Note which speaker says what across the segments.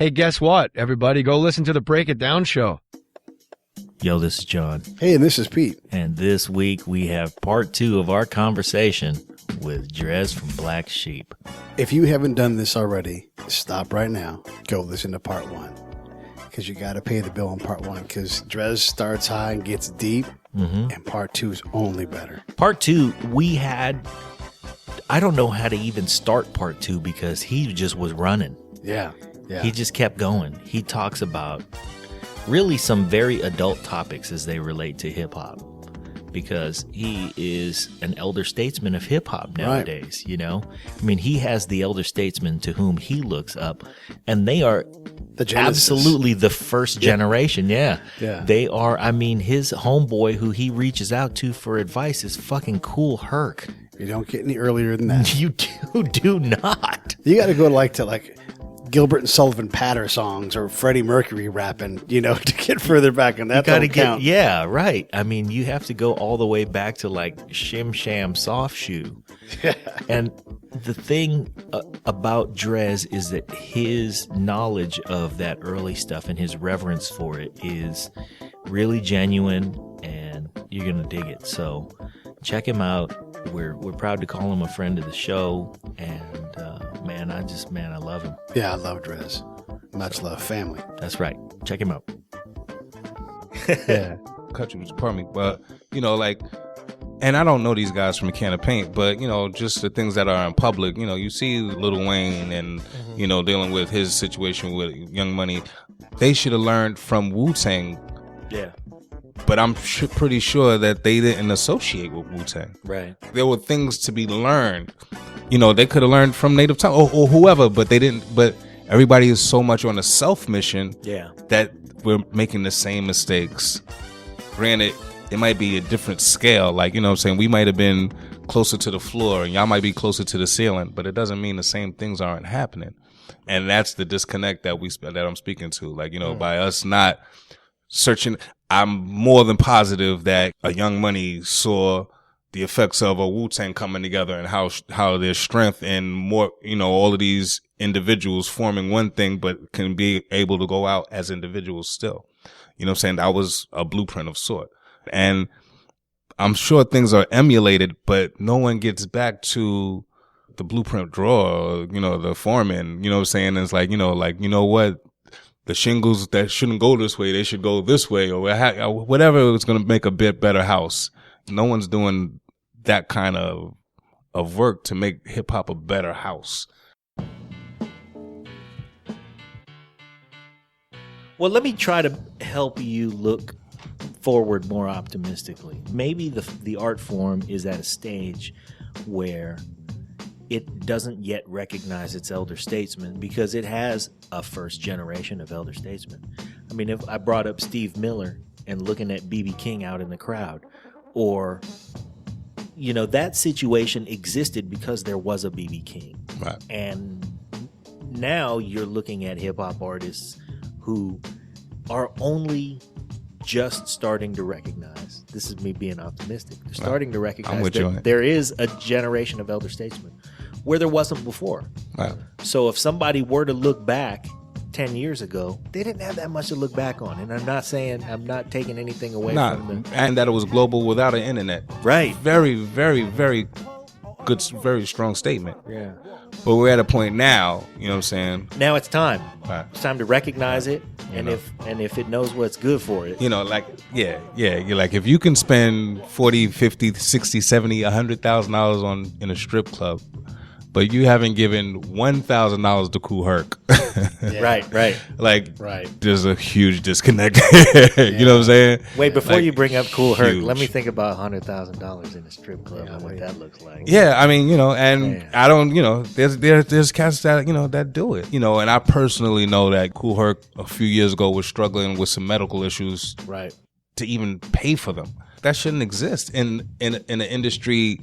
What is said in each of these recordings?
Speaker 1: Hey, guess what, everybody? Go listen to the Break It Down show.
Speaker 2: Yo, this is John.
Speaker 3: Hey, and this is Pete.
Speaker 2: And this week we have part 2 of our conversation with Dres from Black Sheep.
Speaker 3: If you haven't done this already, stop right now. Go listen to part 1. Because you got to pay the bill on part 1. Because Dres starts high and gets deep. And part 2 is only better.
Speaker 2: Part 2, I don't know how to even start part 2 because he just was running.
Speaker 3: Yeah.
Speaker 2: He just kept going. He talks about really some very adult topics as they relate to hip-hop, because he is an elder statesman of hip-hop nowadays, you know? I mean, he has the elder statesmen to whom he looks up, and they are absolutely the first generation. Yeah. They are, I mean, his homeboy who he reaches out to for advice is fucking Kool Herc.
Speaker 3: You don't get any earlier than that.
Speaker 2: You do not.
Speaker 3: You got to go to Gilbert and Sullivan Patter songs or Freddie Mercury rapping, to get further back on that.
Speaker 2: Yeah, right. I mean, you have to go all the way back to Shim Sham Soft Shoe. Yeah. And the thing about Dres is that his knowledge of that early stuff and his reverence for it is really genuine, and you're going to dig it. So check him out. We're proud to call him a friend of the show, and I love him.
Speaker 3: Yeah, I love Dres. Much love, family.
Speaker 2: That's right. Check him out.
Speaker 4: Yeah. Cut you, pardon me. But, and I don't know these guys from a can of paint, but, just the things that are in public, you see Lil Wayne and, dealing with his situation with Young Money. They should have learned from Wu-Tang.
Speaker 2: Yeah.
Speaker 4: But I'm pretty sure that they didn't associate with Wu-Tang.
Speaker 2: Right.
Speaker 4: There were things to be learned. They could have learned from Native Tongue or whoever, but they didn't. But everybody is so much on a self mission that we're making the same mistakes. Granted, it might be a different scale. We might have been closer to the floor and y'all might be closer to the ceiling, but it doesn't mean the same things aren't happening. And that's the disconnect that I'm speaking to. By us not searching, I'm more than positive that a Young Money saw the effects of a Wu-Tang coming together and how there's strength and more, all of these individuals forming one thing, but can be able to go out as individuals still. That was a blueprint of sort. And I'm sure things are emulated, but no one gets back to the blueprint drawer, the foreman, it's what? The shingles that shouldn't go this way, they should go this way, or whatever is going to make a bit better house. No one's doing that kind of work to make hip hop a better house.
Speaker 2: Well, let me try to help you look forward more optimistically. Maybe the art form is at a stage where it doesn't yet recognize its elder statesmen because it has a first generation of elder statesmen. I mean, if I brought up Steve Miller and looking at B.B. King out in the crowd, or, that situation existed because there was a B.B. King.
Speaker 4: Right.
Speaker 2: And now you're looking at hip-hop artists who are only just starting to recognize, this is me being optimistic, they're starting to recognize that there is a generation of elder statesmen where there wasn't before.
Speaker 4: Right.
Speaker 2: So if somebody were to look back 10 years ago, they didn't have that much to look back on. And I'm not taking anything away from them.
Speaker 4: And that it was global without an internet.
Speaker 2: Right.
Speaker 4: Very, very, very good, very strong statement.
Speaker 2: Yeah.
Speaker 4: But we're at a point now,
Speaker 2: Now it's time.
Speaker 4: Right.
Speaker 2: It's time to recognize it. And if it knows what's good for it.
Speaker 4: You're if you can spend 40, 50, 60, 70, $100,000 in a strip club, but you haven't given $1,000 to Kool Herc.
Speaker 2: Right.
Speaker 4: There's a huge disconnect. You know what I'm saying?
Speaker 2: Wait, before you bring up Kool Herc, let me think about $100,000 in a strip club and what that looks like.
Speaker 4: Yeah, I mean, I don't, there's cats that, that do it. And I personally know that Kool Herc a few years ago was struggling with some medical issues.
Speaker 2: Right.
Speaker 4: To even pay for them. That shouldn't exist in an industry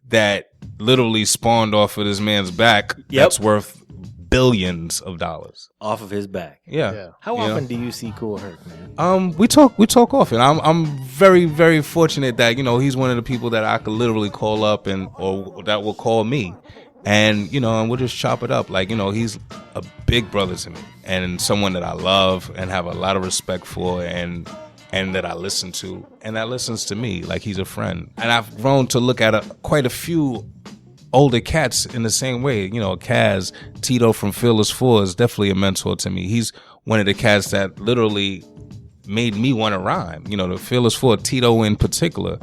Speaker 4: that literally spawned off of this man's back. That's worth billions of dollars
Speaker 2: off of his back.
Speaker 4: Yeah.
Speaker 2: How often do you see Kool Herc, man?
Speaker 4: We talk often. I'm very, very fortunate that he's one of the people that I could literally call up or that will call me, and and we'll just chop it up. He's a big brother to me, and someone that I love and have a lot of respect for, and that I listen to, and that listens to me like he's a friend. And I've grown to look at quite a few older cats in the same way. You know, Kaz, Tito from Fearless 4 is definitely a mentor to me. He's one of the cats that literally made me want to rhyme. You know, the Fearless 4, Tito in particular,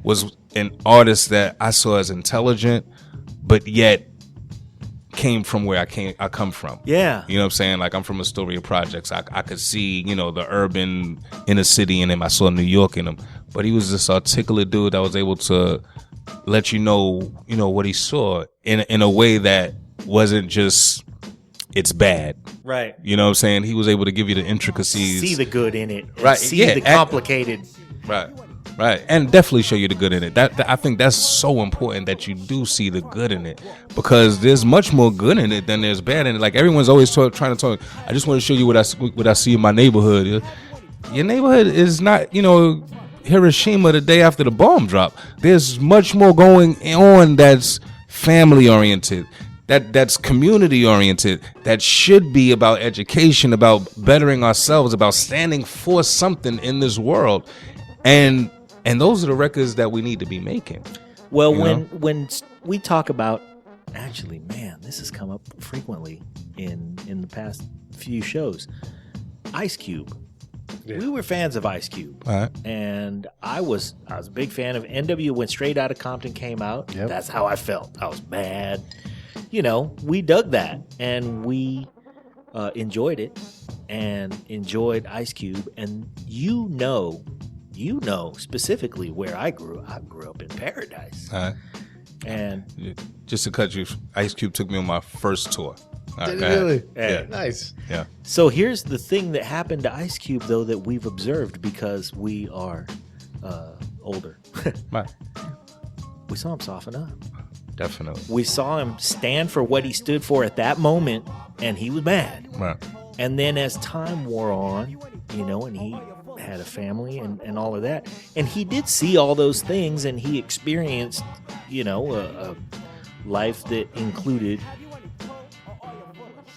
Speaker 4: was an artist that I saw as intelligent, but yet came from where I come from.
Speaker 2: Yeah.
Speaker 4: You know what I'm saying? Like, I'm from Astoria Projects. I could see, you know, the urban inner city in him. I saw New York in him. But he was this articulate dude that was able to let you know what he saw in a way that wasn't just, it's bad.
Speaker 2: Right.
Speaker 4: You know what I'm saying? He was able to give you the intricacies.
Speaker 2: See the good in it.
Speaker 4: Right.
Speaker 2: See the complicated.
Speaker 4: Right. And definitely show you the good in it. That I think that's so important, that you do see the good in it, because there's much more good in it than there's bad in it. Like, everyone's always trying to talk, I just want to show you what I see in my neighborhood. Your neighborhood is not, you know, Hiroshima the day after the bomb drop. There's much more going on that's family oriented, that's community oriented, that should be about education, about bettering ourselves, about standing for something in this world. And those are the records that we need to be making.
Speaker 2: Well, when we talk about, actually, man, this has come up frequently in the past few shows. Ice Cube. Yeah. We were fans of Ice Cube.
Speaker 4: All right.
Speaker 2: And I was a big fan of NW when Straight Outta Compton came out. Yep. That's how I felt. I was mad. You know, we dug that, and we enjoyed it and enjoyed Ice Cube. And you know specifically where I grew up. I grew up in Paradise.
Speaker 4: All right.
Speaker 2: And
Speaker 4: just to cut you, Ice Cube took me on my first tour.
Speaker 3: Did he really?
Speaker 4: Yeah.
Speaker 3: Nice.
Speaker 4: Yeah.
Speaker 2: So here's the thing that happened to Ice Cube, though, that we've observed because we are older.
Speaker 4: Right.
Speaker 2: We saw him soften up.
Speaker 4: Definitely.
Speaker 2: We saw him stand for what he stood for at that moment, and he was mad.
Speaker 4: Right.
Speaker 2: And then as time wore on, you know, and he had a family and all of that, and he did see all those things, and he experienced, you know, a life that included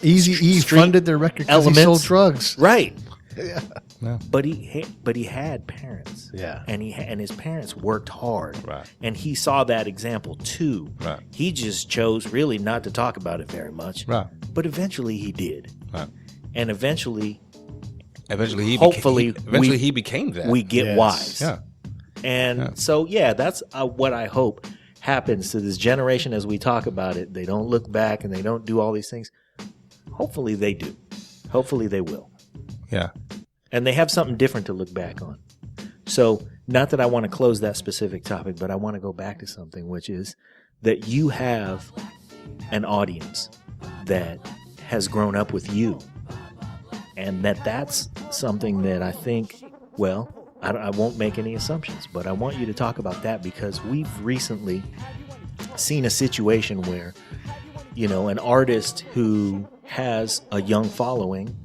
Speaker 3: Eazy-E funded their record because he sold drugs.
Speaker 2: Right.
Speaker 3: Yeah.
Speaker 4: Yeah.
Speaker 2: But he had parents.
Speaker 3: Yeah.
Speaker 2: And his parents worked hard.
Speaker 4: Right.
Speaker 2: And he saw that example too.
Speaker 4: Right.
Speaker 2: He just chose really not to talk about it very much.
Speaker 4: Right.
Speaker 2: But eventually he did.
Speaker 4: Right.
Speaker 2: And eventually
Speaker 4: he became that.
Speaker 2: We get wise.
Speaker 4: Yeah.
Speaker 2: And so that's what I hope happens to this generation as we talk about it. They don't look back and they don't do all these things. Hopefully they do. Hopefully they will.
Speaker 4: Yeah.
Speaker 2: And they have something different to look back on. So, not that I want to close that specific topic, but I want to go back to something, which is that you have an audience that has grown up with you. And that's something that I think, well, I won't make any assumptions, but I want you to talk about that because we've recently seen a situation where, you know, an artist who has a young following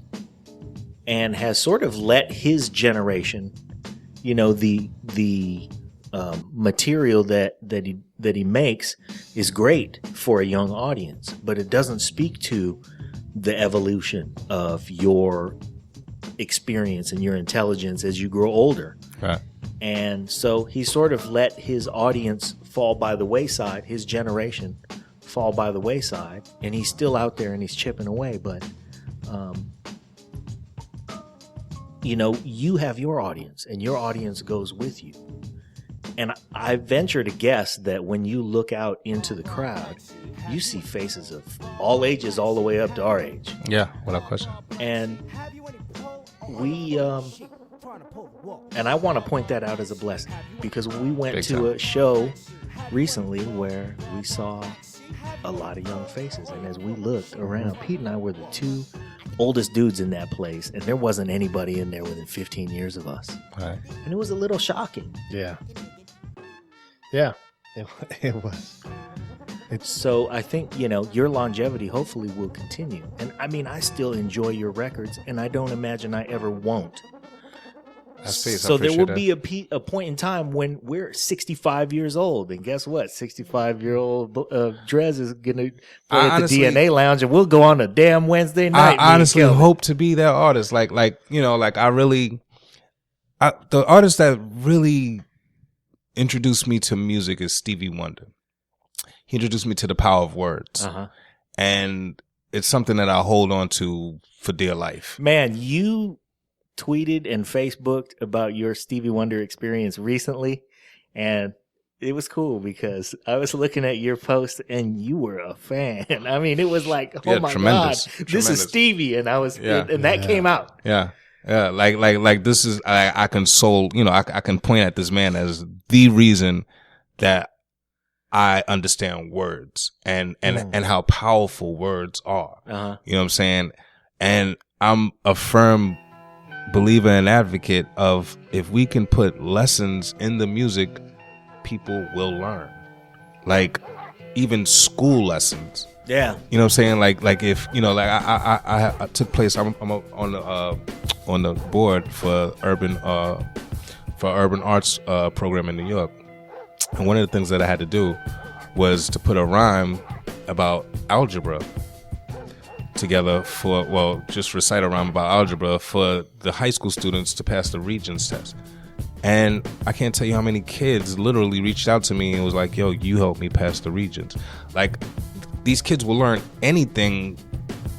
Speaker 2: and has sort of let his generation, you know, the material that he makes is great for a young audience, but it doesn't speak to the evolution of your experience and your intelligence as you grow older.
Speaker 4: Right.
Speaker 2: And so he sort of let his audience fall by the wayside, his generation fall by the wayside, and he's still out there and he's chipping away, but you know, you have your audience and your audience goes with you. And I venture to guess that when you look out into the crowd, you see faces of all ages all the way up to our age.
Speaker 4: Yeah, without question.
Speaker 2: And we and I want to point that out as a blessing because we went to a show recently where we saw a lot of young faces, and as we looked around, Pete and I were the two oldest dudes in that place, and there wasn't anybody in there within 15 years of us.
Speaker 4: Right.
Speaker 2: And it was a little shocking.
Speaker 3: Yeah, it was.
Speaker 2: So I think, you know, your longevity hopefully will continue. And I mean, I still enjoy your records, and I don't imagine I ever won't.
Speaker 4: That's peace.
Speaker 2: So there will be a point in time when we're 65 years old, and guess what? 65-year-old Dres is gonna play at the DNA Lounge, and we'll go on a damn Wednesday night.
Speaker 4: I honestly hope to be that artist. Like the artist that really introduced me to music is Stevie Wonder. He introduced me to the power of words, and it's something that I hold on to for dear life.
Speaker 2: Man, you tweeted and Facebooked about your Stevie Wonder experience recently, and it was cool because I was looking at your post and you were a fan. I mean, it was like, oh my God, this is Stevie, and I was, and that came out.
Speaker 4: Yeah. Like this is, I can I can point at this man as the reason that I understand words and how powerful words are. You know what I'm saying? And I'm a firm believer and advocate of, if we can put lessons in the music, people will learn. Like even school lessons.
Speaker 2: Yeah.
Speaker 4: You know what I'm saying? Like if, I took place, I'm on the board for urban arts program in New York. And one of the things that I had to do was to put a rhyme about algebra together just recite a rhyme about algebra for the high school students to pass the Regents test. And I can't tell you how many kids literally reached out to me and was like, yo, you helped me pass the Regents. Like, these kids will learn anything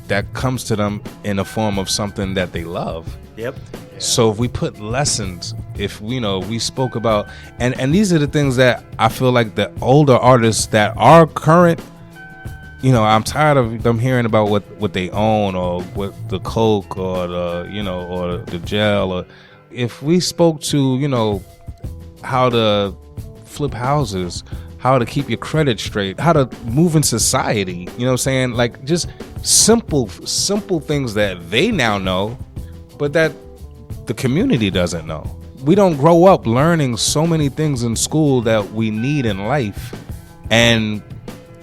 Speaker 4: that comes to them in a form of something that they love.
Speaker 2: Yep.
Speaker 4: Yeah. So if we put lessons, if we spoke about, and these are the things that I feel like the older artists that are current, I'm tired of them hearing about what they own, or what the coke, or or the gel. Or if we spoke to, how to flip houses, how to keep your credit straight, how to move in society, you know what I'm saying? Like, just simple things that they now know, but that the community doesn't know. We don't grow up learning so many things in school that we need in life. And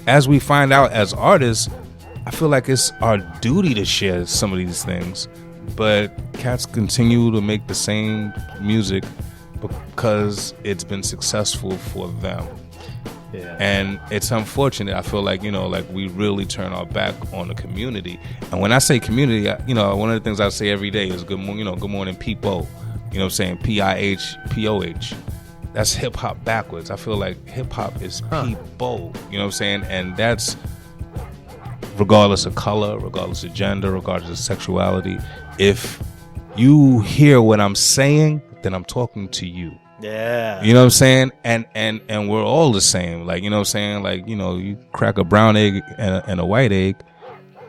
Speaker 4: as we find out as artists, I feel like it's our duty to share some of these things. But cats continue to make the same music because it's been successful for them. Yeah. And it's unfortunate. I feel like, we really turn our back on the community. And when I say community, one of the things I say every day is good morning, people. You know what I'm saying? PIHPOH. That's hip hop backwards. I feel like hip hop is people. You know what I'm saying? And that's regardless of color, regardless of gender, regardless of sexuality. If you hear what I'm saying, then I'm talking to you.
Speaker 2: Yeah.
Speaker 4: You know what I'm saying? And we're all the same. Like, you know what I'm saying? Like, you crack a brown egg and a white egg,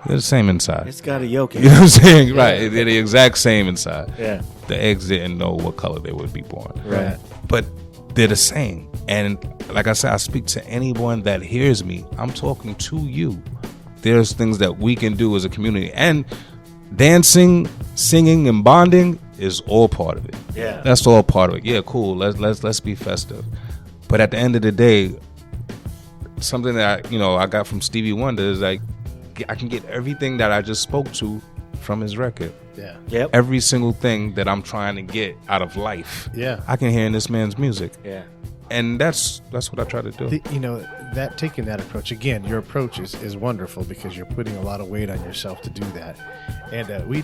Speaker 4: they're the same inside.
Speaker 2: It's got a yolk in it.
Speaker 4: You know what I'm saying? Yeah. Right. They're the exact same inside.
Speaker 2: Yeah.
Speaker 4: The eggs didn't know what color they would be born.
Speaker 2: Right.
Speaker 4: But they're the same. And like I said, I speak to anyone that hears me. I'm talking to you. There's things that we can do as a community. And dancing, singing, and bonding is all part of it.
Speaker 2: Yeah.
Speaker 4: That's all part of it. Yeah, cool. Let's be festive. But at the end of the day, something that I got from Stevie Wonder is like, I can get everything that I just spoke to from his record.
Speaker 3: Yeah.
Speaker 2: Yep.
Speaker 4: Every single thing that I'm trying to get out of life.
Speaker 3: Yeah.
Speaker 4: I can hear in this man's music.
Speaker 2: Yeah.
Speaker 4: And that's what I try to do.
Speaker 3: That taking that approach, again, your approach is wonderful because you're putting a lot of weight on yourself to do that. And we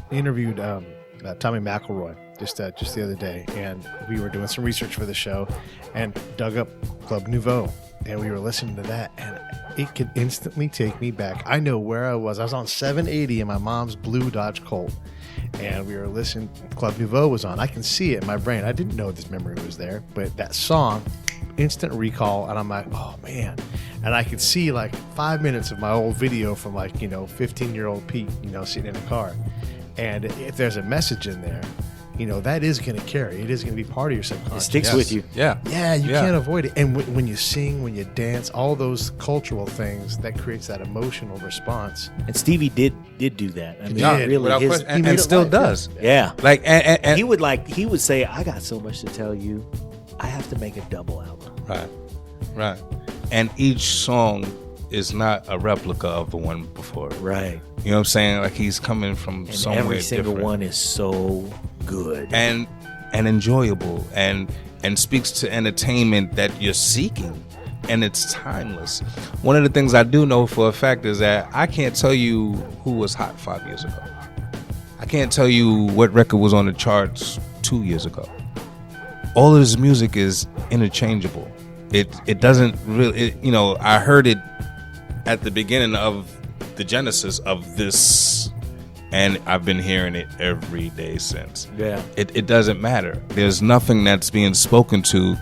Speaker 3: interviewed Tommy McElroy just the other day, and we were doing some research for the show and dug up Club Nouveau, and we were listening to that, and it could instantly take me back. I know where I was. I was on 780 in my mom's blue Dodge Colt, and we were listening. Club Nouveau was on. I can see it in my brain. I didn't know this memory was there, but that song, instant recall, and I'm like, oh man. And I could see like 5 minutes of my old video from 15-year-old Pete, sitting in a car. And if there's a message in there, that is going to carry. It is going to be part of your subconscious.
Speaker 2: It sticks with you.
Speaker 4: Yeah.
Speaker 3: Yeah, you can't avoid it. And when you sing, when you dance, all those cultural things, that creates that emotional response.
Speaker 2: And Stevie did do that. I mean,
Speaker 3: really,
Speaker 4: and still does.
Speaker 2: Yeah.
Speaker 4: Like, and
Speaker 2: he would say, I got so much to tell you, I have to make a double album.
Speaker 4: Right. And each song is not a replica of the one before.
Speaker 2: Right.
Speaker 4: You know what I'm saying? Like, he's coming from somewhere
Speaker 2: every single
Speaker 4: different.
Speaker 2: one is so good.
Speaker 4: And and enjoyable and speaks to entertainment that you're seeking, and it's timeless. One of the things I do know for a fact is that I can't tell you who was hot 5 years ago. I can't tell you what record was on the charts 2 years ago. All of this music is interchangeable. It doesn't really, I heard it at the beginning of the genesis of this, and I've been hearing it every day since.
Speaker 2: Yeah.
Speaker 4: It doesn't matter. There's nothing that's being spoken to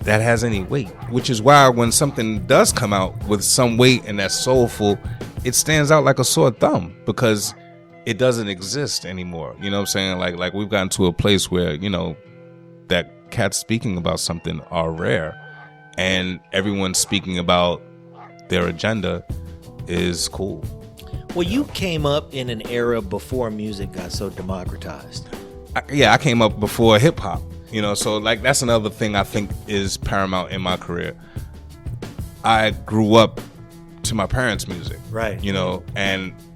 Speaker 4: that has any weight, which is why when something does come out with some weight and that's soulful, it stands out like a sore thumb because it doesn't exist anymore. You know what I'm saying? Like we've gotten to a place where, that cats speaking about something are rare, and everyone speaking about their agenda is cool.
Speaker 2: Well, you came up in an era before music got so democratized.
Speaker 4: I came up before hip hop, so like that's another thing I think is paramount in my career. I grew up to my parents' music,
Speaker 2: right?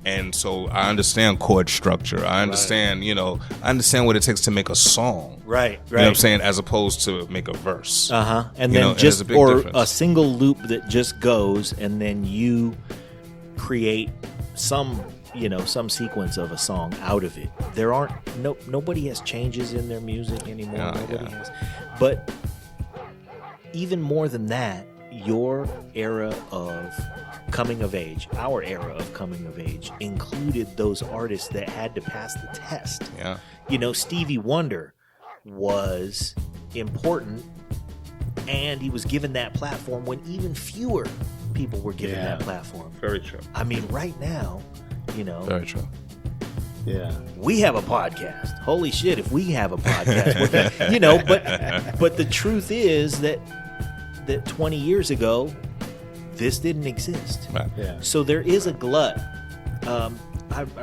Speaker 4: And so I understand chord structure. I understand, I understand what it takes to make a song.
Speaker 2: Right.
Speaker 4: You know what I'm saying? As opposed to make a verse.
Speaker 2: And then a single loop that just goes, and then you create some sequence of a song out of it. There aren't nobody has changes in their music anymore. Nobody has. But even more than that, your era of coming of age, our era of coming of age, included those artists that had to pass the test.
Speaker 4: Yeah.
Speaker 2: Stevie Wonder was important, and he was given that platform when even fewer people were given that platform.
Speaker 4: Very true.
Speaker 2: I mean, right now,
Speaker 4: Very true.
Speaker 3: Yeah.
Speaker 2: We have a podcast. Holy shit, if we have a podcast, but the truth is that 20 years ago, this didn't exist.
Speaker 4: Right.
Speaker 3: Yeah.
Speaker 2: So there is a glut. I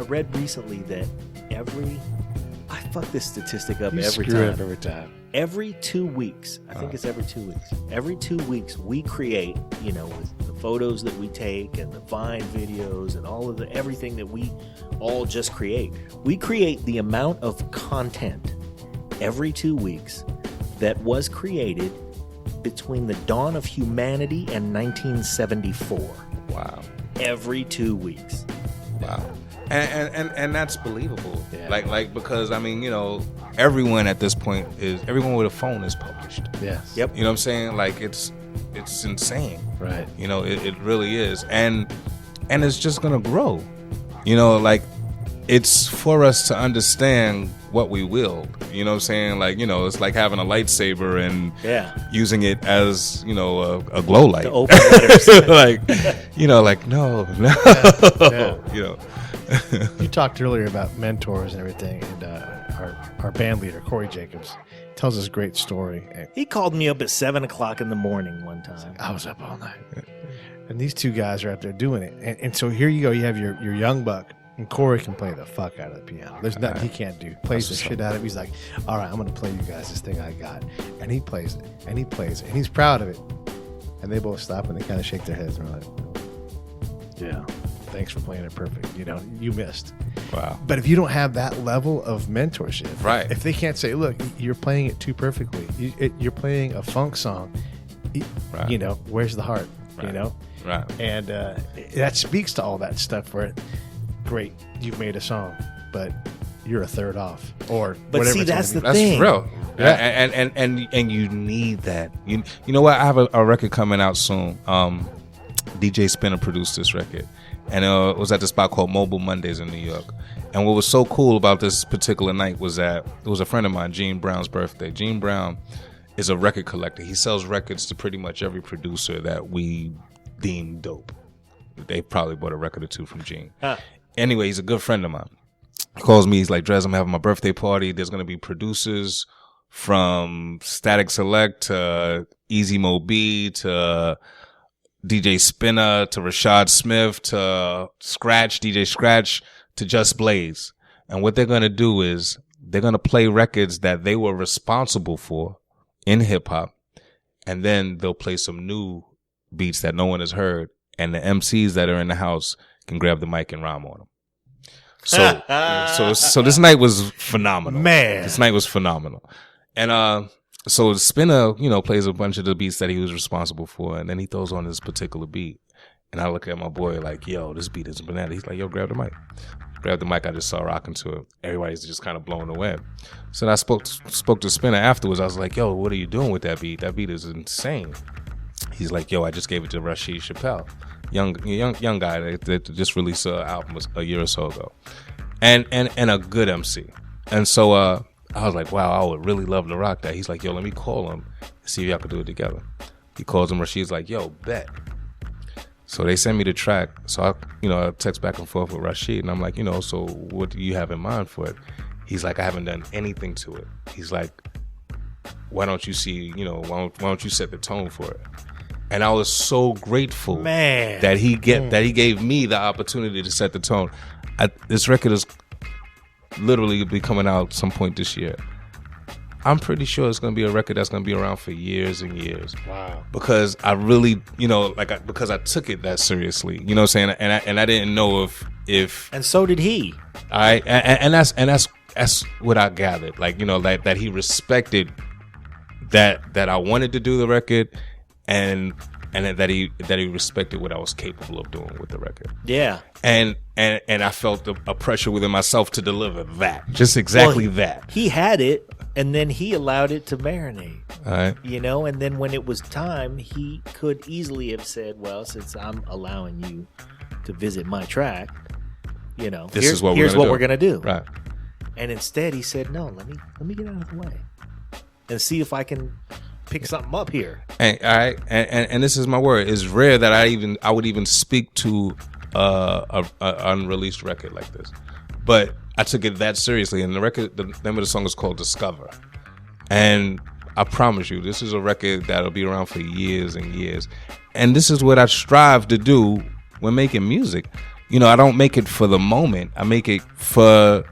Speaker 2: read recently that I fuck this statistic up every time. Every 2 weeks, I think it's every 2 weeks. Every 2 weeks, we create, with the photos that we take and the Vine videos and all of everything that we all just create. We create the amount of content every 2 weeks that was created between the dawn of humanity and 1974.
Speaker 4: Wow.
Speaker 2: Every 2 weeks.
Speaker 4: Wow. And that's believable. Yeah. Like because everyone at this point everyone with a phone is published.
Speaker 3: Yes.
Speaker 2: Yep.
Speaker 4: You know what I'm saying? Like it's insane.
Speaker 3: Right.
Speaker 4: It really is. And it's just gonna grow. It's for us to understand what we wield. You know what I'm saying? Like, it's like having a lightsaber and using it as, a glow light.
Speaker 2: To open letters.
Speaker 4: No.
Speaker 3: Yeah. You talked earlier about mentors and everything, and our band leader, Corey Jacobs, tells us a great story.
Speaker 2: He called me up at 7 o'clock in the morning one time.
Speaker 3: I was up all night. And these two guys are out there doing it. And so here you go. You have your young buck. And Corey can play the fuck out of the piano. There's nothing he can't do. Plays the shit out of it. He's like, all right, I'm going to play you guys this thing I got. And he plays it. And he plays it. And he's proud of it. And they both stop and they kind of shake their heads. And they're like, yeah, thanks for playing it perfect. You missed.
Speaker 4: Wow.
Speaker 3: But if you don't have that level of mentorship,
Speaker 4: right?
Speaker 3: If they can't say, look, you're playing it too perfectly. You're playing a funk song.
Speaker 4: Right.
Speaker 3: Where's the heart?
Speaker 4: Right. Right.
Speaker 3: And that speaks to all that stuff where great, you've made a song, but you're a third off, or
Speaker 2: but
Speaker 3: whatever.
Speaker 2: See, that's the
Speaker 4: that's
Speaker 2: thing.
Speaker 4: Real. Yeah. And you need that. You know what? I have a record coming out soon. DJ Spinner produced this record, and it was at the spot called Mobile Mondays in New York. And what was so cool about this particular night was that it was a friend of mine, Gene Brown's birthday. Gene Brown is a record collector. He sells records to pretty much every producer that we deem dope. They probably bought a record or two from Gene. Anyway, he's a good friend of mine. He calls me. He's like, Dres, I'm having my birthday party. There's going to be producers from Static Select to Easy Mo B to DJ Spinner to Rashad Smith to Scratch, DJ Scratch to Just Blaze. And what they're going to do is they're going to play records that they were responsible for in hip hop. And then they'll play some new beats that no one has heard. And the MCs that are in the house can grab the mic and rhyme on them. So this night was phenomenal.
Speaker 2: Man.
Speaker 4: This night was phenomenal. And so Spinner, plays a bunch of the beats that he was responsible for, and then he throws on this particular beat. And I look at my boy like, yo, this beat is banana. He's like, yo, grab the mic. Grab the mic. I just saw rocking to it. Everybody's just kind of blown away. So then I spoke to Spinner afterwards. I was like, yo, what are you doing with that beat? That beat is insane. He's like, yo, I just gave it to Rashid Chappelle, young guy that just released an album a year or so ago, and a good MC. And so I was like, wow, I would really love to rock that. He's like, yo, let me call him and see if y'all could do it together. He calls him. Rashid's like, yo, bet. So they send me the track. So I text back and forth with Rashid, and I'm like, so what do you have in mind for it? He's like, I haven't done anything to it. He's like, why don't you see, why don't you set the tone for it? And I was so grateful that he gave me the opportunity to set the tone. This record is literally be coming out some point this year. I'm pretty sure it's going to be a record that's going to be around for years and years. Wow. Because I really, because I took it that seriously. You know what I'm saying? And I didn't know if
Speaker 2: and so did he.
Speaker 4: And that's what I gathered. Like, that he respected that I wanted to do the record, and that he respected what I was capable of doing with the record.
Speaker 2: Yeah.
Speaker 4: And I felt a pressure within myself to deliver that. Just exactly that.
Speaker 2: He had it, and then he allowed it to marinate.
Speaker 4: All right.
Speaker 2: And then when it was time, he could easily have said, well, since I'm allowing you to visit my track, here's what we're going to do.
Speaker 4: Right.
Speaker 2: And instead he said, no, let me get out of the way and see if I can pick something up here. And
Speaker 4: and this is my word. It's rare that I would even speak to a unreleased record like this, but I took it that seriously. And the name of the song is called Discover. And I promise you, this is a record that'll be around for years and years. And this is what I strive to do when making music. I don't make it for the moment. I make it for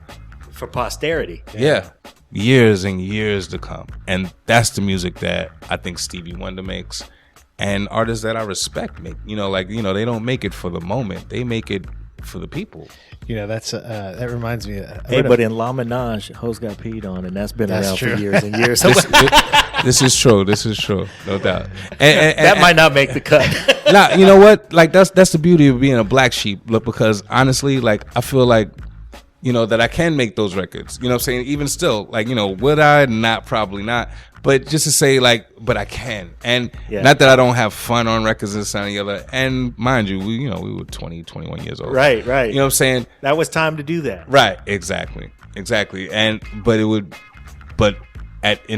Speaker 2: posterity.
Speaker 4: Yeah. Years and years to come. And that's the music that I think Stevie Wonder makes, and artists that I respect make. They don't make it for the moment. They make it for the people.
Speaker 3: That's that reminds me.
Speaker 2: But in La Minaj, hoes got peed on, and that's been around for years and years.
Speaker 4: This is true. No doubt. And
Speaker 2: that might not make the cut.
Speaker 4: Nah, you know what? Like that's the beauty of being a black sheep. Look, because honestly, I feel like, that I can make those records. You know what I'm saying? Even still, would I? Not, probably not. But just to say, but I can. And not that I don't have fun on records and this and the other. And mind you, we were 20, 21 years old.
Speaker 2: Right.
Speaker 4: You know what I'm saying?
Speaker 2: That was time to do that.
Speaker 4: Right. Exactly. But in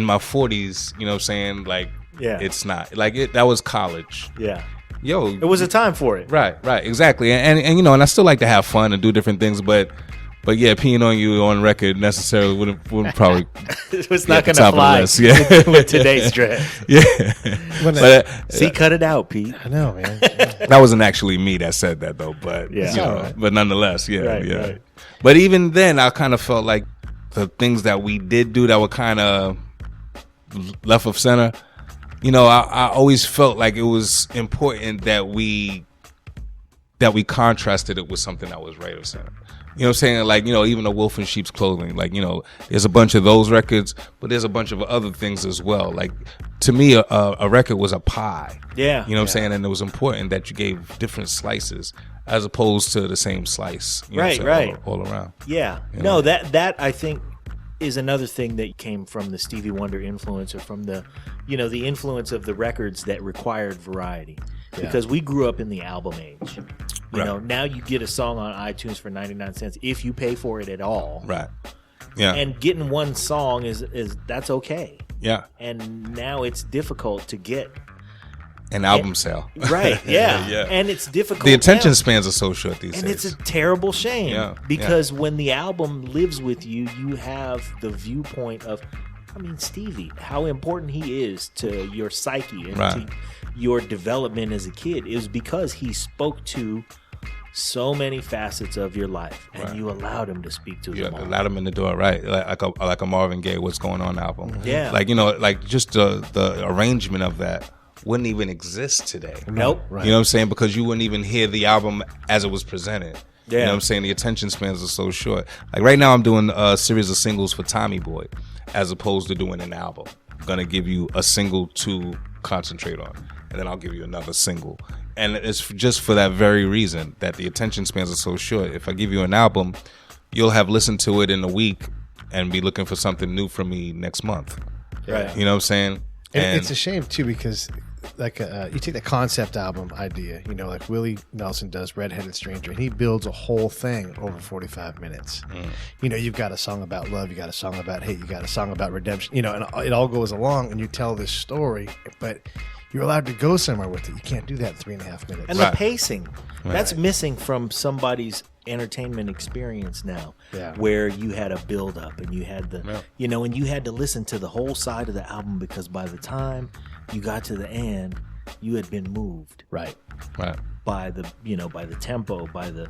Speaker 4: my 40s, you know what I'm saying? It's not. That was college.
Speaker 2: Yeah.
Speaker 4: Yo.
Speaker 2: It was a time for it.
Speaker 4: Right. Exactly. And and I still like to have fun and do different things, but yeah, peeing on you on record necessarily wouldn't probably.
Speaker 2: It's not going to fly with today's Dres.
Speaker 4: Yeah.
Speaker 2: Cut it out, Pete.
Speaker 3: I know, man.
Speaker 4: That wasn't actually me that said that though, but but nonetheless,
Speaker 2: Right.
Speaker 4: But even then, I kind of felt like the things that we did do that were kind of left of center. I always felt like it was important that we contrasted it with something that was right of center. You know what I'm saying? Even the Wolf in Sheep's Clothing, there's a bunch of those records, but there's a bunch of other things as well. To me, a record was a pie.
Speaker 2: Yeah.
Speaker 4: You know what I'm saying? And it was important that you gave different slices as opposed to the same slice.
Speaker 2: Right.
Speaker 4: All around.
Speaker 2: Yeah. No, that I think is another thing that came from the Stevie Wonder influence, or from the influence of the records that required variety. Because we grew up in the album age. Now you get a song on iTunes for 99 cents if you pay for it at all.
Speaker 4: Right. Yeah.
Speaker 2: And getting one song is that's okay.
Speaker 4: Yeah.
Speaker 2: And now it's difficult to get
Speaker 4: an album sale.
Speaker 2: Right. Yeah.
Speaker 4: Yeah.
Speaker 2: And it's difficult.
Speaker 4: The attention spans are so short these days.
Speaker 2: And it's a terrible shame.
Speaker 4: Yeah.
Speaker 2: Because when the album lives with you, you have the viewpoint of, Stevie, how important he is to your psyche and to your development as a kid is because he spoke to so many facets of your life, and you allowed him to speak to them all.
Speaker 4: You allowed him in the door, right? Like a Marvin Gaye "What's Going On" album.
Speaker 2: Yeah.
Speaker 4: Just the arrangement of that wouldn't even exist today.
Speaker 2: Nope.
Speaker 3: Right.
Speaker 4: You know what I'm saying? Because you wouldn't even hear the album as it was presented.
Speaker 2: Yeah.
Speaker 4: You know what I'm saying? The attention spans are so short. Like right now I'm doing a series of singles for Tommy Boy as opposed to doing an album. I'm going to give you a single to concentrate on, and then I'll give you another single. And it's just for that very reason, that the attention spans are so short. If I give you an album, you'll have listened to it in a week and be looking for something new from me next month.
Speaker 2: Right.
Speaker 4: You know what I'm saying?
Speaker 3: And it's a shame too, because like you take the concept album idea, you know, like Willie Nelson does Redheaded Stranger, and he builds a whole thing over 45 minutes. You know, you've got a song about love, you got a song about hate, you got a song about redemption, you know, and it all goes along, and you tell this story, but you're allowed to go somewhere with it. You can't do that in 3.5 minutes.
Speaker 2: And the pacing, that's missing from somebody's entertainment experience now, where you had a build up and you had the, you know, and you had to listen to the whole side of the album, because by the time you got to the end, you had been moved. Right. By the, you know, by the tempo, by the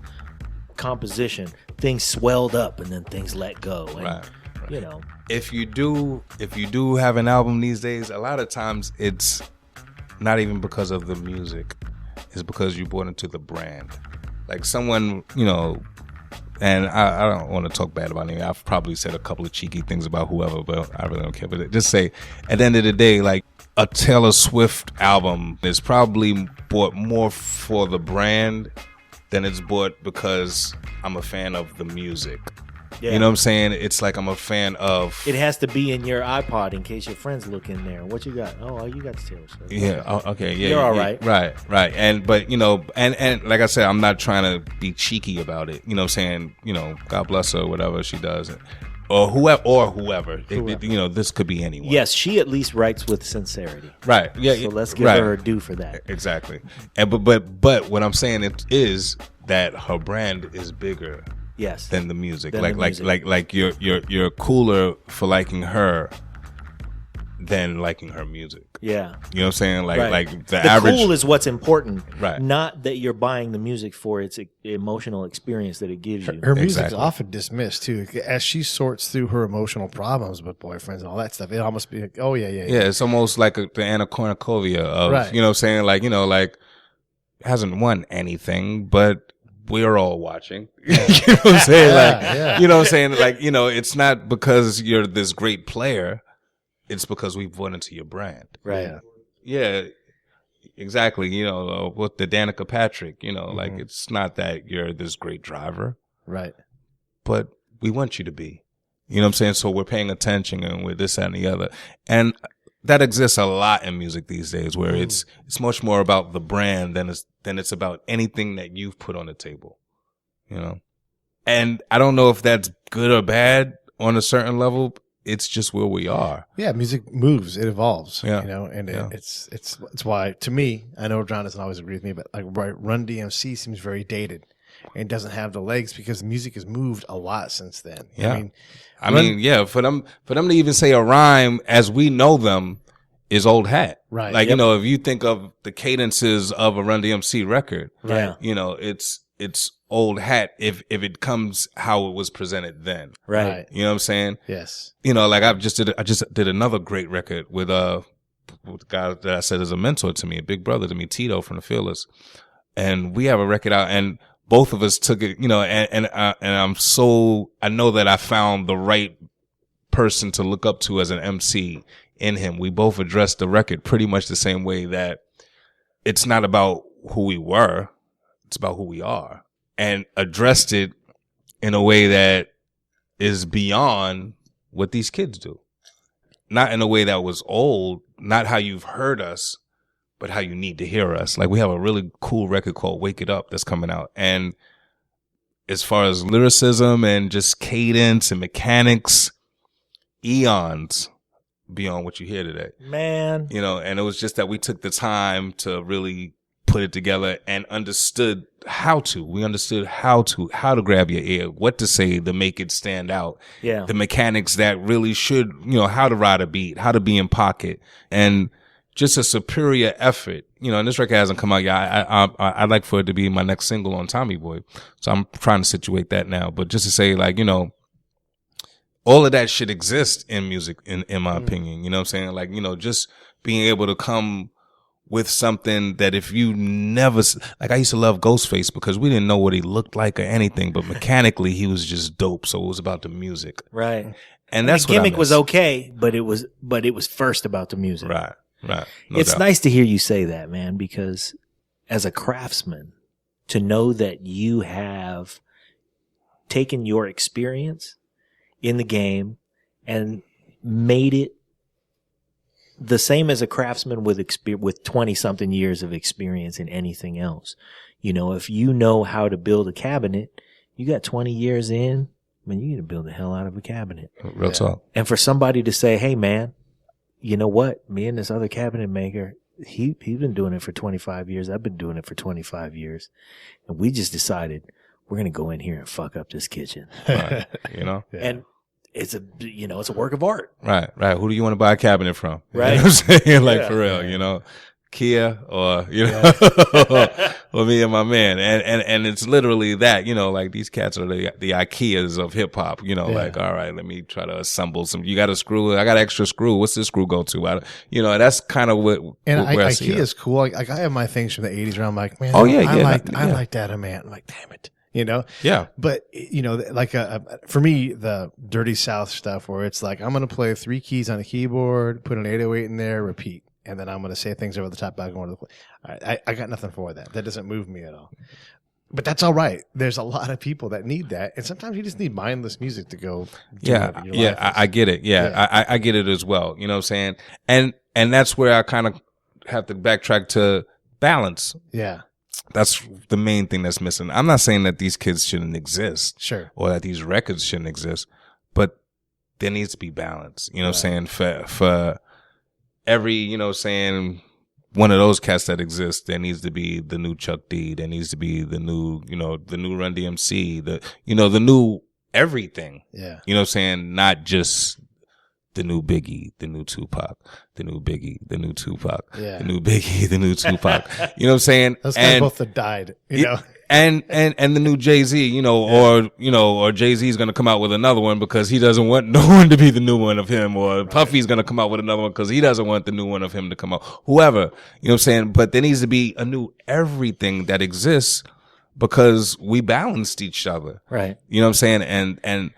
Speaker 2: composition, things swelled up and then things let go. And, you know,
Speaker 4: if you do have an album these days, a lot of times it's not even because of the music. It's because you bought into the brand. Like someone, you know, and I don't want to talk bad about anything. I've probably said a couple of cheeky things about whoever, but I really don't care. But just say, at the end of the day, like a Taylor Swift album is probably bought more for the brand than it's bought because I'm a fan of the music. Yeah. You know what I'm saying? It's like I'm a fan of...
Speaker 2: It has to be in your iPod in case your friends look in there. What you got? Oh, you got the Taylor Swift.
Speaker 4: Yeah. Oh, okay. Yeah.
Speaker 2: You're all right.
Speaker 4: Right. And but you know, and like I said, I'm not trying to be cheeky about it. You know what I'm saying? You know, God bless her, whatever she does, or whoever. It, you know, this could be anyone.
Speaker 2: Yes, she at least writes with sincerity.
Speaker 4: Right. Yeah.
Speaker 2: So let's give her her due for that.
Speaker 4: Exactly. And but what I'm saying is that her brand is bigger.
Speaker 2: Yes.
Speaker 4: Than the music. Like you're cooler for liking her than liking her music.
Speaker 2: Yeah.
Speaker 4: You know what I'm saying? Like the
Speaker 2: average cool is what's important.
Speaker 4: Right.
Speaker 2: Not that you're buying the music for its emotional experience that it gives you.
Speaker 3: Her music's often dismissed too. As she sorts through her emotional problems with boyfriends and all that stuff, it almost be like, oh yeah.
Speaker 4: Yeah, it's almost like the Anna Kournikova of you know what I'm saying? Like, you know, like hasn't won anything, but we're all watching. You know what I'm saying? You know what I'm saying? Like, you know, it's not because you're this great player. It's because we've bought into your brand.
Speaker 2: Right.
Speaker 4: Yeah, exactly. You know, with the Danica Patrick, you know, like it's not that you're this great driver.
Speaker 3: Right.
Speaker 4: But we want you to be. You know what I'm saying? So we're paying attention and we're this, that, and the other. And that exists a lot in music these days, where it's much more about the brand than it's about anything that you've put on the table, you know. And I don't know if that's good or bad on a certain level. It's just where we are.
Speaker 3: Yeah, music moves, it evolves.
Speaker 4: Yeah,
Speaker 3: you know, and it's why, to me, I know John doesn't always agree with me, but like Run DMC seems very dated and doesn't have the legs because music has moved a lot since then.
Speaker 4: Yeah. I mean, for them to even say a rhyme as we know them is old hat.
Speaker 3: Right.
Speaker 4: Like, you know, if you think of the cadences of a Run DMC record,
Speaker 2: right.
Speaker 4: You know, it's old hat if it comes how it was presented then.
Speaker 2: Right.
Speaker 4: You know what I'm saying?
Speaker 3: Yes.
Speaker 4: You know, like I just did another great record with a guy that I said is a mentor to me, a big brother to me, Tito from the Fearless. And we have a record out, and both of us took it, you know, and I know that I found the right person to look up to as an MC in him. We both addressed the record pretty much the same way, that it's not about who we were, it's about who we are, and addressed it in a way that is beyond what these kids do. Not in a way that was old, not how you've heard us, but how you need to hear us. Like, we have a really cool record called Wake It Up that's coming out. And as far as lyricism and just cadence and mechanics, eons beyond what you hear today.
Speaker 2: Man.
Speaker 4: You know, and it was just that we took the time to really put it together and understood how to. We understood how to grab your ear, what to say to make it stand out.
Speaker 2: Yeah. The
Speaker 4: mechanics that really should, you know, how to ride a beat, how to be in pocket, and just a superior effort. You know, and this record hasn't come out yet. I'd like for it to be my next single on Tommy Boy. So I'm trying to situate that now. But just to say, like, you know, all of that should exist in music, in my opinion. You know what I'm saying? Like, you know, just being able to come with something that if you never, like I used to love Ghostface because we didn't know what he looked like or anything, but mechanically he was just dope. So it was about the music.
Speaker 2: Right.
Speaker 4: And that's
Speaker 2: the gimmick was okay, but it was first about the music.
Speaker 4: Right. No
Speaker 2: it's
Speaker 4: doubt.
Speaker 2: nice to hear you say that, man, because as a craftsman, to know that you have taken your experience in the game and made it the same as a craftsman with 20-something years of experience in anything else. You know, if you know how to build a cabinet, you got 20 years in, man, you need to build the hell out of a cabinet.
Speaker 4: Real talk.
Speaker 2: And for somebody to say, hey, man, you know what? Me and this other cabinet maker, he's been doing it for 25 years. I've been doing it for 25 years. And we just decided we're going to go in here and fuck up this kitchen.
Speaker 4: Right. You know?
Speaker 2: Yeah. And it's a work of art.
Speaker 4: Right. Who do you want to buy a cabinet from?
Speaker 2: Right.
Speaker 4: You know what I'm saying? Like, for real, you know? Kia or, you know, or me and my man. And it's literally that, you know, like these cats are the Ikeas of hip hop, you know, like, all right, let me try to assemble some, you got a screw, I got an extra screw. What's this screw go to? You know, that's kind of where I see
Speaker 5: Ikea is cool. Like I have my things from the 80s where I'm like, man,
Speaker 4: oh yeah,
Speaker 5: I like that, man. I'm like, damn it. You know?
Speaker 4: Yeah.
Speaker 5: But, you know, like for me, the Dirty South stuff where it's like, I'm going to play 3 keys on a keyboard, put an 808 in there, repeat. And then I'm going to say things over the top back and forth. I got nothing for that. That doesn't move me at all. But that's all right. There's a lot of people that need that. And sometimes you just need mindless music to go.
Speaker 4: I get it. Yeah. I get it as well. You know what I'm saying? And that's where I kind of have to backtrack to balance.
Speaker 5: Yeah.
Speaker 4: That's the main thing that's missing. I'm not saying that these kids shouldn't exist.
Speaker 5: Sure.
Speaker 4: Or that these records shouldn't exist, but there needs to be balance. You know what I'm saying? For every, you know, saying one of those cats that exists, there needs to be the new Chuck D. There needs to be the new, you know, the new Run DMC, the new everything.
Speaker 5: Yeah.
Speaker 4: You know what I'm saying? Not just the new Biggie, the new Tupac, the new Biggie, the new Tupac, the new Biggie, the new Tupac. You know what I'm saying?
Speaker 5: Those guys both have died, you know.
Speaker 4: And the new Jay-Z, you know, or Jay-Z's going to come out with another one because he doesn't want no one to be the new one of him, or Puffy's going to come out with another one because he doesn't want the new one of him to come out. Whoever, you know what I'm saying? But there needs to be a new everything that exists because we balanced each other.
Speaker 2: Right.
Speaker 4: You know what I'm saying? And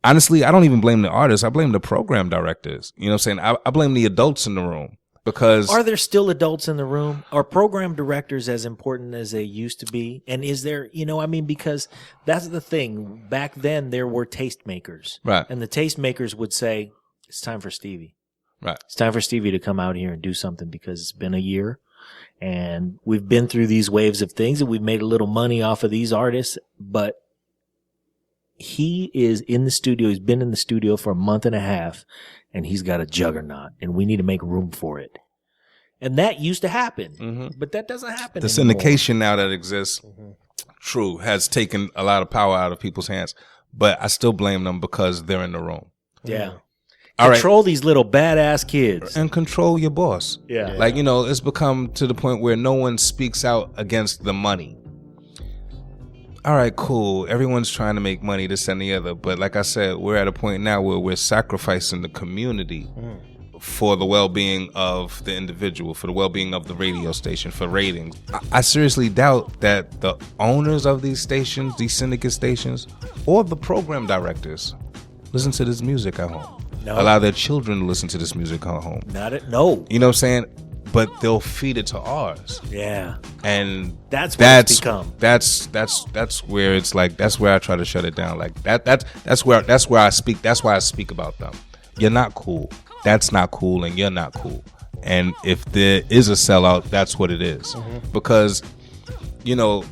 Speaker 4: honestly, I don't even blame the artists. I blame the program directors. You know what I'm saying? I blame the adults in the room. Because
Speaker 2: are there still adults in the room? Are program directors as important as they used to be? And is there, you know, I mean, because that's the thing. Back then, there were tastemakers.
Speaker 4: Right.
Speaker 2: And the tastemakers would say, it's time for Stevie.
Speaker 4: Right.
Speaker 2: It's time for Stevie to come out here and do something because it's been a year. And we've been through these waves of things and we've made a little money off of these artists. But he is in the studio. He's been in the studio for a month and a half. And he's got a juggernaut, and we need to make room for it. And that used to happen, but that doesn't happen
Speaker 4: the
Speaker 2: anymore.
Speaker 4: syndication now that exists, true, has taken a lot of power out of people's hands. But I still blame them because they're in the room.
Speaker 2: Yeah.
Speaker 4: All
Speaker 2: control these little badass kids.
Speaker 4: And control your boss.
Speaker 2: Yeah.
Speaker 4: Like, you know, it's become to the point where no one speaks out against the money. All right, cool. Everyone's trying to make money, this and the other. But like I said, we're at a point now where we're sacrificing the community for the well-being of the individual, for the well-being of the radio station, for ratings. I seriously doubt that the owners of these stations, these syndicate stations, or the program directors listen to this music at home.
Speaker 2: No.
Speaker 4: Allow their children to listen to this music at home.
Speaker 2: No.
Speaker 4: You know what I'm saying? But they'll feed it to ours.
Speaker 2: Yeah.
Speaker 4: And
Speaker 2: that's what it's become.
Speaker 4: That's where it's like, that's where I try to shut it down. Like that's where I speak. That's why I speak about them. You're not cool. That's not cool, and you're not cool. And if there is a sellout, that's what it is. Because, you know,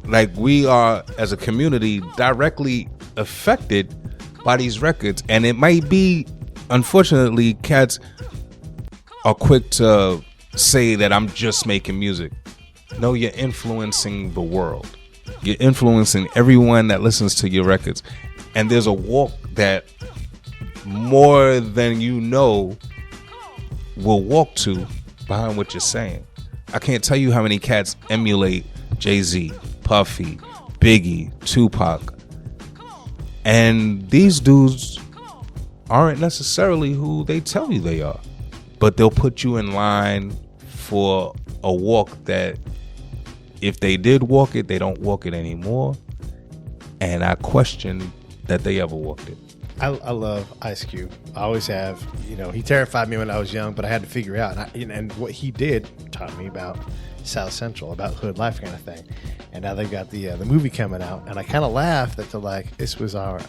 Speaker 4: like we are as a community directly affected by these records, and it might be, unfortunately, cats are quick to say that I'm just making music. No, you're influencing the world. You're influencing everyone that listens to your records. And there's a walk that more than you know will walk to behind what you're saying. I can't tell you how many cats emulate Jay-Z, Puffy, Biggie, Tupac. And these dudes aren't necessarily who they tell you they are. But they'll put you in line for a walk that if they did walk it, they don't walk it anymore. And I question that they ever walked it.
Speaker 5: I love Ice Cube. I always have. He terrified me when I was young, but I had to figure out. And what he did taught me about South Central, about hood life kind of thing. And now they've got the movie coming out, and I kind of laughed that they're like, this was our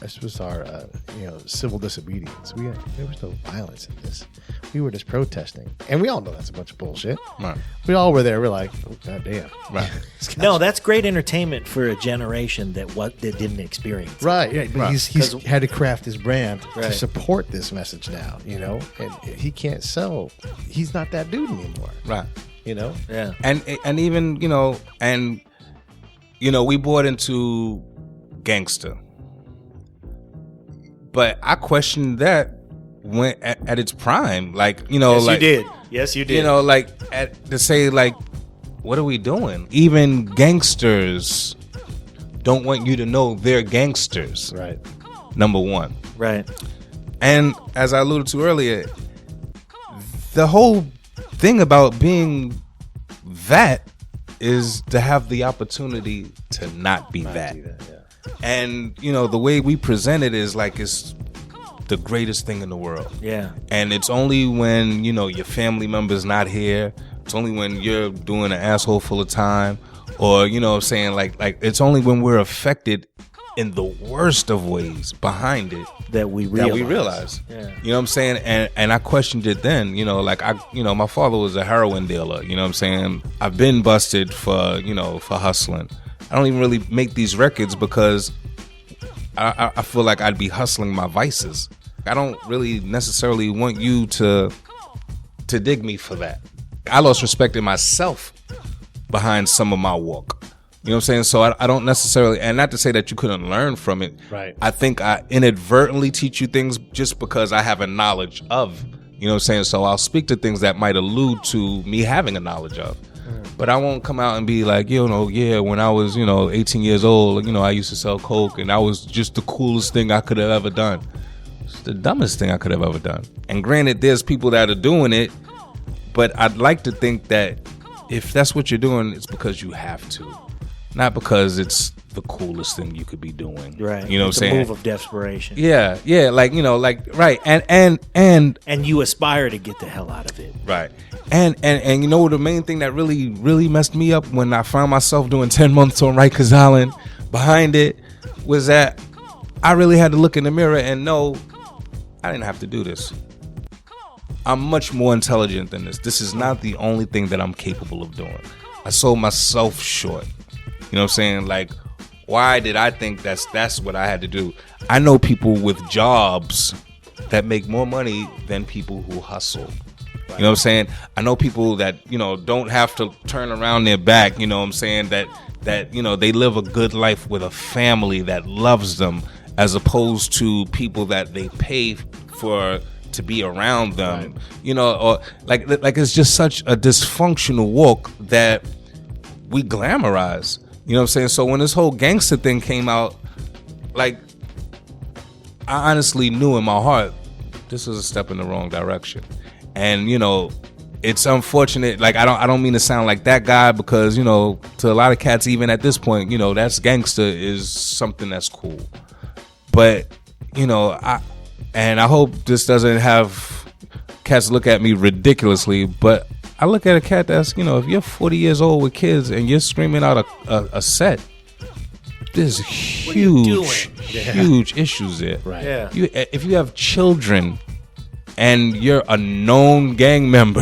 Speaker 5: civil disobedience. There was no violence in this. We were just protesting, and we all know that's a bunch of bullshit. Right. We all were there. We're like, oh goddamn.
Speaker 4: Right.
Speaker 2: No, that's great entertainment for a generation that didn't experience.
Speaker 5: Right. Yeah. But
Speaker 4: Right.
Speaker 5: he's had to craft his brand to
Speaker 2: Right.
Speaker 5: support this message now. And he can't sell. He's not that dude anymore.
Speaker 4: Right.
Speaker 2: Yeah.
Speaker 4: And even, we bought into gangster. But I questioned that when at its prime. Like,
Speaker 2: Yes,
Speaker 4: like
Speaker 2: you did. Yes, you did.
Speaker 4: To say, like, what are we doing? Even gangsters don't want you to know they're gangsters.
Speaker 5: Right.
Speaker 4: Number one.
Speaker 2: Right.
Speaker 4: And as I alluded to earlier, the whole thing about being that is to have the opportunity to not be that. And, the way we present it is like it's the greatest thing in the world.
Speaker 2: Yeah.
Speaker 4: And it's only when, your family member's not here. It's only when you're doing an asshole full of time. Or, I'm saying, like it's only when we're affected in the worst of ways behind it
Speaker 2: that we realize.
Speaker 4: Yeah. You know what I'm saying? And I questioned it then, my father was a heroin dealer, you know what I'm saying? I've been busted for hustling. I don't even really make these records because I feel like I'd be hustling my vices. I don't really necessarily want you to dig me for that. I lost respect in myself behind some of my walk. You know what I'm saying? So I don't necessarily, and not to say that you couldn't learn from it.
Speaker 5: Right.
Speaker 4: I think I inadvertently teach you things just because I have a knowledge of, you know what I'm saying? So I'll speak to things that might allude to me having a knowledge of. But I won't come out and be like, when I was, 18 years old, I used to sell coke and that was just the coolest thing I could have ever done. It's the dumbest thing I could have ever done. And granted, there's people that are doing it, but I'd like to think that if that's what you're doing, it's because you have to. Not because it's the coolest thing you could be doing.
Speaker 2: Right.
Speaker 4: You know what I'm saying?
Speaker 2: It's a move of desperation.
Speaker 4: Yeah. Right. And
Speaker 2: you aspire to get the hell out of it.
Speaker 4: Right. And the main thing that really, really messed me up when I found myself doing 10 months on Rikers Island behind it was that I really had to look in the mirror and know I didn't have to do this. I'm much more intelligent than this. This is not the only thing that I'm capable of doing. I sold myself short. You know what I'm saying? Like, why did I think that's what I had to do? I know people with jobs that make more money than people who hustle. You know what I'm saying? I know people that, don't have to turn around their back, you know what I'm saying, that they live a good life with a family that loves them, as opposed to people that they pay for to be around them. Right. Or like it's just such a dysfunctional walk that we glamorize. You know what I'm saying? So when this whole gangster thing came out, like, I honestly knew in my heart this was a step in the wrong direction. And, it's unfortunate. Like, I don't mean to sound like that guy because, to a lot of cats, even at this point, that's gangster is something that's cool. But, I hope this doesn't have cats look at me ridiculously, but I look at a cat that's, if you're 40 years old with kids and you're screaming out a set, there's huge issues there.
Speaker 5: Right.
Speaker 2: Yeah.
Speaker 4: If you have children and you're a known gang member,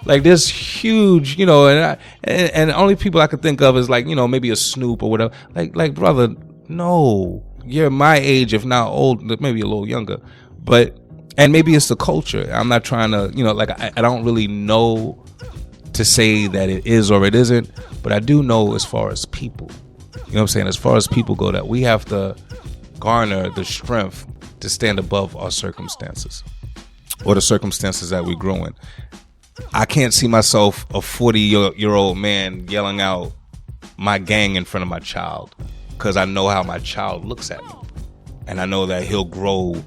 Speaker 4: like there's huge, and the only people I could think of is like, maybe a Snoop or whatever. Like brother, no, you're my age, if not old, maybe a little younger, and maybe it's the culture. I'm not trying to, I don't really know to say that it is or it isn't, but I do know as far as people, you know what I'm saying? As far as people go, that we have to garner the strength to stand above our circumstances or the circumstances that we grow in. I can't see myself, a 40-year-old man, yelling out my gang in front of my child because I know how my child looks at me. And I know that he'll grow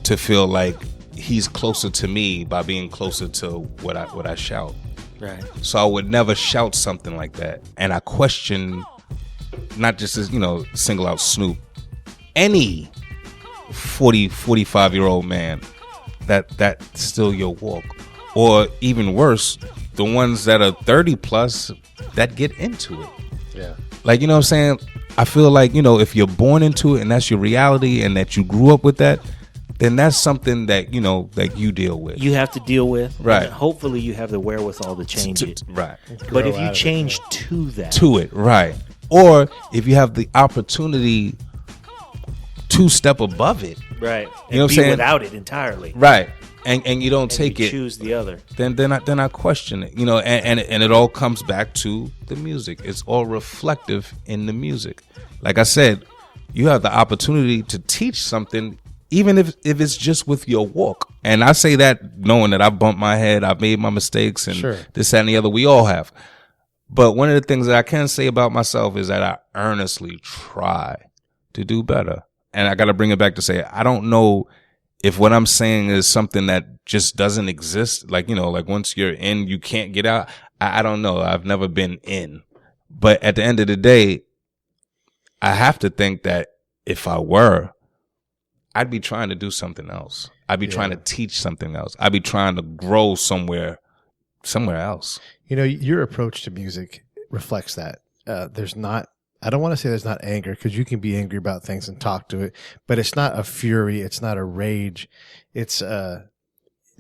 Speaker 4: to feel like he's closer to me by being closer to what I shout.
Speaker 2: Right.
Speaker 4: So I would never shout something like that. And I question, not just as, single out Snoop, any 45-year-old man that's still your walk. Or even worse, the ones that are 30 plus that get into it.
Speaker 5: Yeah.
Speaker 4: Like, you know what I'm saying? I feel like, if you're born into it and that's your reality and that you grew up with that, then that's something that, that you deal with.
Speaker 2: You have to deal with.
Speaker 4: Right.
Speaker 2: And hopefully you have the wherewithal to change it.
Speaker 4: Right.
Speaker 2: But if you change to that.
Speaker 4: To it, right. Or if you have the opportunity to step above it.
Speaker 2: Right.
Speaker 4: You know what I'm
Speaker 2: be
Speaker 4: saying?
Speaker 2: Without it entirely.
Speaker 4: Right. And you don't
Speaker 2: And
Speaker 4: take
Speaker 2: you
Speaker 4: it.
Speaker 2: choose the other.
Speaker 4: Then I question it. And it all comes back to the music. It's all reflective in the music. Like I said, you have the opportunity to teach something, even if it's just with your walk. And I say that knowing that I bumped my head, I've made my mistakes, and this, that, and the other. We all have. But one of the things that I can say about myself is that I earnestly try to do better. And I got to bring it back to say, I don't know if what I'm saying is something that just doesn't exist. Like, like once you're in, you can't get out. I don't know. I've never been in. But at the end of the day, I have to think that if I were, I'd be trying to do something else. I'd be trying to teach something else. I'd be trying to grow somewhere else.
Speaker 5: Your approach to music reflects that. I don't want to say there's not anger, because you can be angry about things and talk to it, but it's not a fury. It's not a rage. It's the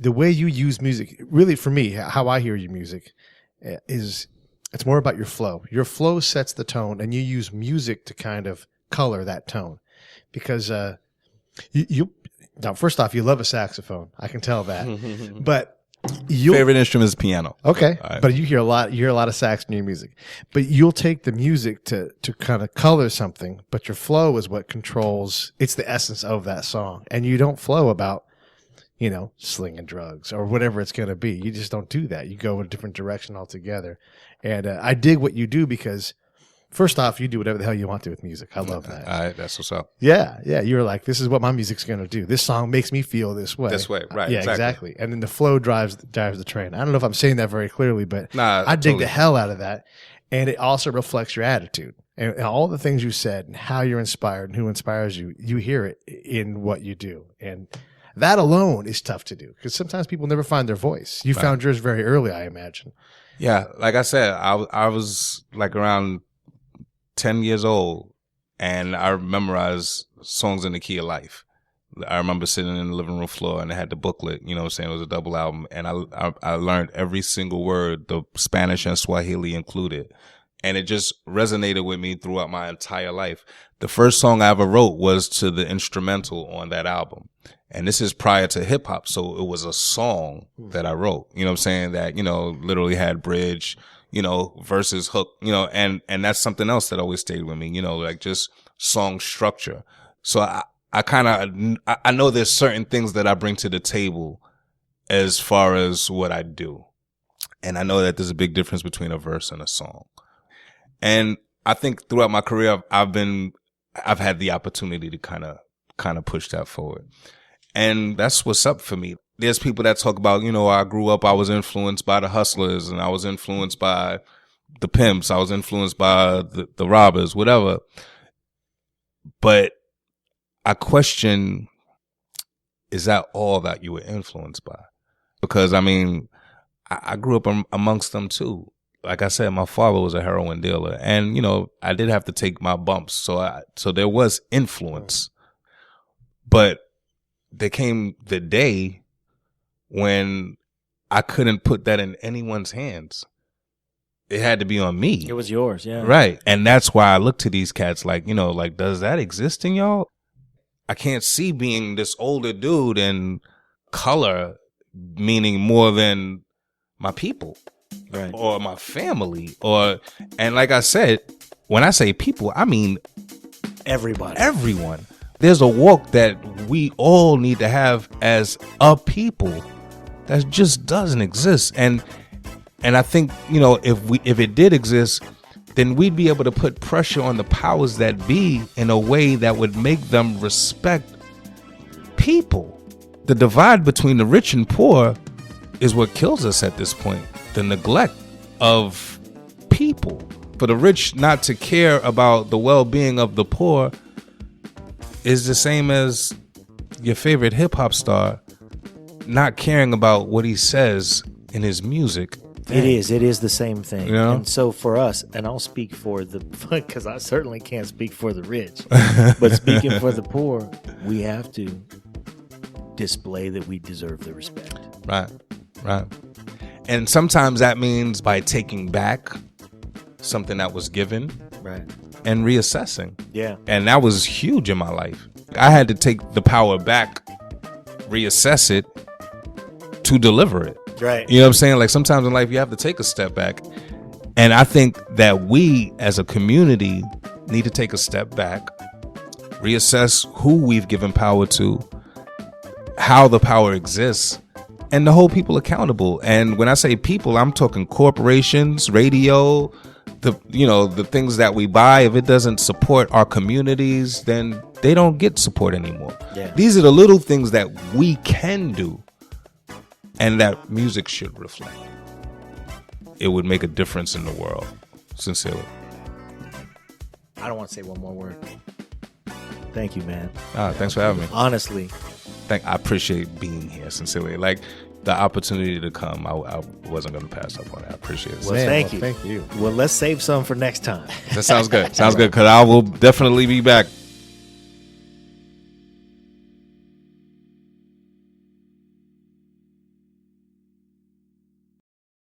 Speaker 5: way you use music. Really, for me, how I hear your music is it's more about your flow. Your flow sets the tone, and you use music to kind of color that tone. Because now, first off, you love a saxophone. I can tell that. But
Speaker 4: favorite instrument is piano.
Speaker 5: Okay,
Speaker 4: right.
Speaker 5: But you hear a lot of sax in your music. But you'll take the music to kind of color something. But your flow is what controls. It's the essence of that song, and you don't flow about slinging drugs or whatever it's going to be. You just don't do that. You go in a different direction altogether. And I dig what you do because, first off, you do whatever the hell you want to with music. I love that.
Speaker 4: All right, that's what's up.
Speaker 5: Yeah. You're like, this is what my music's going to do. This song makes me feel this way.
Speaker 4: This way, right.
Speaker 5: Yeah, exactly. And then the flow drives the train. I don't know if I'm saying that very clearly, but I dig
Speaker 4: totally.
Speaker 5: the hell out of that. And it also reflects your attitude. And all the things you said and how you're inspired and who inspires you, you hear it in what you do. And that alone is tough to do because sometimes people never find their voice. You found yours very early, I imagine.
Speaker 4: Yeah, like I said, I was like around 10 years old, and I memorized songs in the key of life. I remember sitting in the living room floor, and I had the booklet, you know what I'm saying? It was a double album, and I learned every single word, the Spanish and Swahili included. And it just resonated with me throughout my entire life. The first song I ever wrote was to the instrumental on that album. And this is prior to hip hop. So it was a song that I wrote, you know what I'm saying? That, literally had bridge, verses, hook, and that's something else that always stayed with me, like just song structure. So I know there's certain things that I bring to the table as far as what I do. And I know that there's a big difference between a verse and a song. And I think throughout my career, I've had the opportunity to kind of push that forward. And that's what's up for me. There's people that talk about, I grew up, I was influenced by the hustlers, and I was influenced by the pimps. I was influenced by the robbers, whatever. But I question, is that all that you were influenced by? Because, I grew up amongst them too. Like I said, my father was a heroin dealer, and, I did have to take my bumps. So there was influence. But there came the day when I couldn't put that in anyone's hands. It had to be on me.
Speaker 2: It was yours, yeah.
Speaker 4: Right. And that's why I look to these cats like, does that exist in y'all? I can't see being this older dude and color meaning more than my people. Right. Or my family. And like I said, when I say people, I mean
Speaker 2: everybody.
Speaker 4: Everyone. There's a walk that we all need to have as a people that just doesn't exist. And I think, if it did exist, then we'd be able to put pressure on the powers that be in a way that would make them respect people. The divide between the rich and poor is what kills us at this point. the neglect of people. For the rich not to care about the well-being of the poor is the same as your favorite hip-hop star not caring about what he says in his music.
Speaker 2: It is the same thing.
Speaker 4: You know?
Speaker 2: And so for us, and I'll speak for the, because I certainly can't speak for the rich, but speaking for the poor, we have to display that we deserve the respect.
Speaker 4: Right. And sometimes that means by taking back something that was given,
Speaker 2: right,
Speaker 4: and reassessing.
Speaker 2: Yeah.
Speaker 4: And that was huge in my life. I had to take the power back, reassess it to deliver it.
Speaker 2: Right.
Speaker 4: You know what I'm saying? Like sometimes in life you have to take a step back. And I think that we as a community need to take a step back, reassess who we've given power to, how the power exists, and to hold people accountable. And when I say people, I'm talking corporations, radio, the things that we buy. If it doesn't support our communities, then they don't get support anymore.
Speaker 2: Yeah.
Speaker 4: These are the little things that we can do and that music should reflect. It would make a difference in the world. Sincerely.
Speaker 2: I don't want to say one more word. Thank you, man.
Speaker 4: Thanks for having me.
Speaker 2: Honestly.
Speaker 4: I appreciate being here, sincerely. Like the opportunity to come, I wasn't going to pass up on it. I appreciate it.
Speaker 2: Well, thank you.
Speaker 5: Thank you.
Speaker 2: Well, let's save some for next time.
Speaker 4: That sounds good. Sounds good, because I will definitely be back.